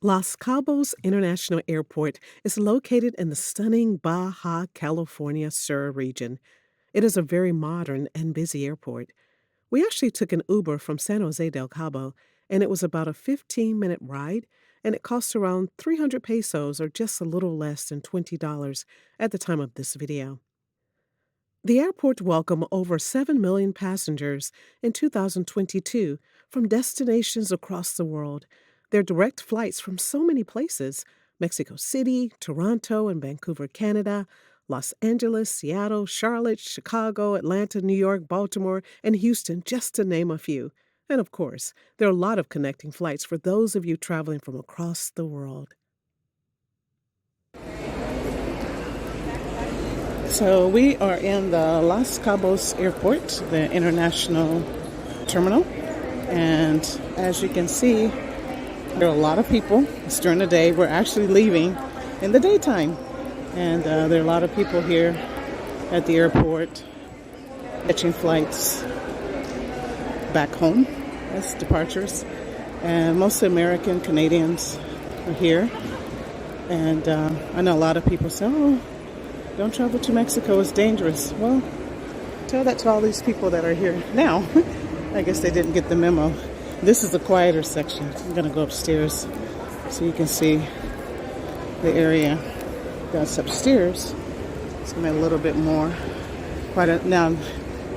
Los Cabos International Airport is located in the stunning Baja California Sur region. It is a very modern and busy airport. We actually took an Uber from San Jose del Cabo, and it was about a 15-minute ride, and it cost around 300 pesos or just a little less than $20 at the time of this video. The airport welcomed over 7 million passengers in 2022 from destinations across the world. There are direct flights from so many places: Mexico City, Toronto and Vancouver, Canada, Los Angeles, Seattle, Charlotte, Chicago, Atlanta, New York, Baltimore, and Houston, just to name a few. And of course, there are a lot of connecting flights for those of you traveling from across the world. So we are in the Los Cabos Airport, the international terminal. And as you can see, there are a lot of people. It's during the day. We're actually leaving in the daytime. And there are a lot of people here at the airport catching flights back home as departures. And mostly American, Canadians are here. And I know a lot of people say, oh, don't travel to Mexico, it's dangerous. Well, tell that to all these people that are here now. I guess they didn't get the memo. This is the quieter section. I'm going to go upstairs so you can see the area that's upstairs. It's going to be a little bit more quiet. Now,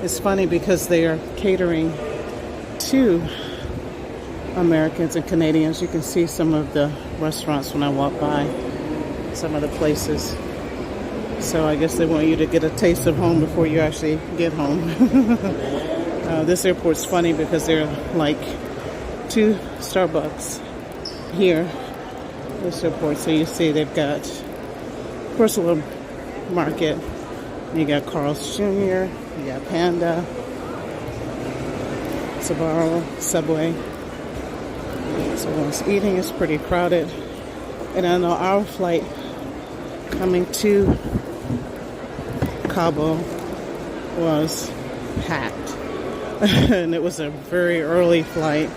it's funny because they are catering to Americans and Canadians. You can see some of the restaurants when I walk by, some of the places. So I guess they want you to get a taste of home before you actually get home. This airport's funny because there are like 2 Starbucks here, this airport. So you see they've got, of course, a little market. You got Carl's Jr., you got Panda, Sbarro, Subway. So once eating is pretty crowded. And I know our flight coming to Cabo was packed. And it was a very early flight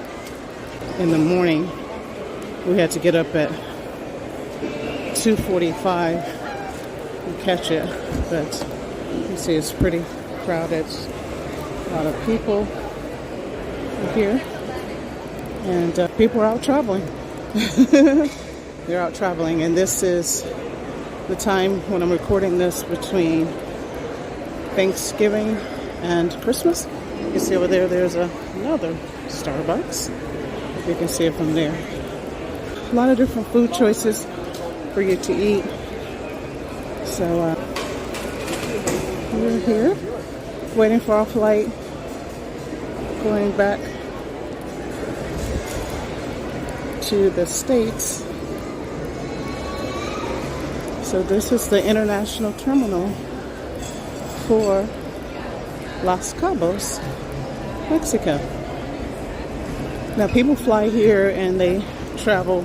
in the morning. We had to get up at 2:45 and catch it. But you see it's pretty crowded. A lot of people here. And people are out traveling. They're out traveling. And this is the time when I'm recording this between Thanksgiving and Christmas. You can see over there, there's another Starbucks. You can see it from there. A lot of different food choices for you to eat. So we're here waiting for our flight, going back to the States. So this is the international terminal for Los Cabos, Mexico. Now people fly here and they travel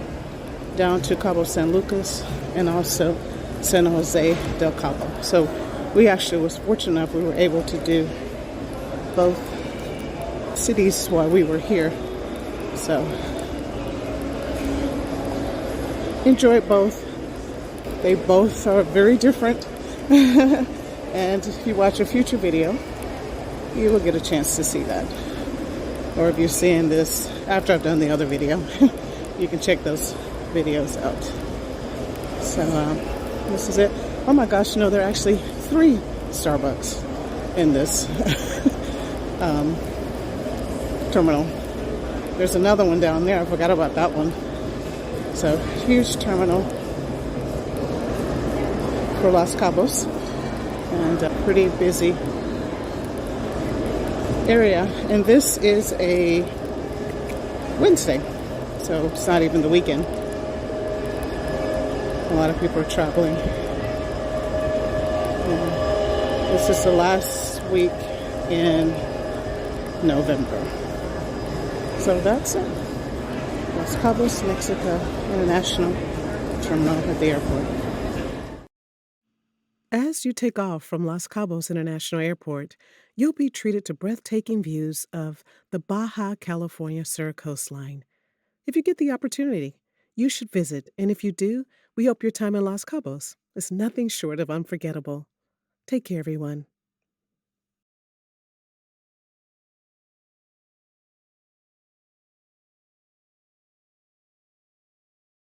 down to Cabo San Lucas and also San Jose del Cabo. So we actually was fortunate enough we were able to do both cities while we were here. So enjoyed both. They both are very different. And if you watch a future video, you will get a chance to see that. Or if you're seeing this after I've done the other video, you can check those videos out. So this is it. Oh my gosh, you know, there are actually 3 Starbucks in this terminal. There's another one down there. I forgot about that one. So huge terminal for Los Cabos. And a pretty busy area. And this is a Wednesday, so it's not even the weekend. A lot of people are traveling. And this is the last week in November. So that's it. Los Cabos, Mexico International Terminal at the airport. As you take off from Los Cabos International Airport, you'll be treated to breathtaking views of the Baja California Sur coastline. If you get the opportunity, You should visit, and if you do, we hope your time in Los Cabos is nothing short of unforgettable. Take care, everyone.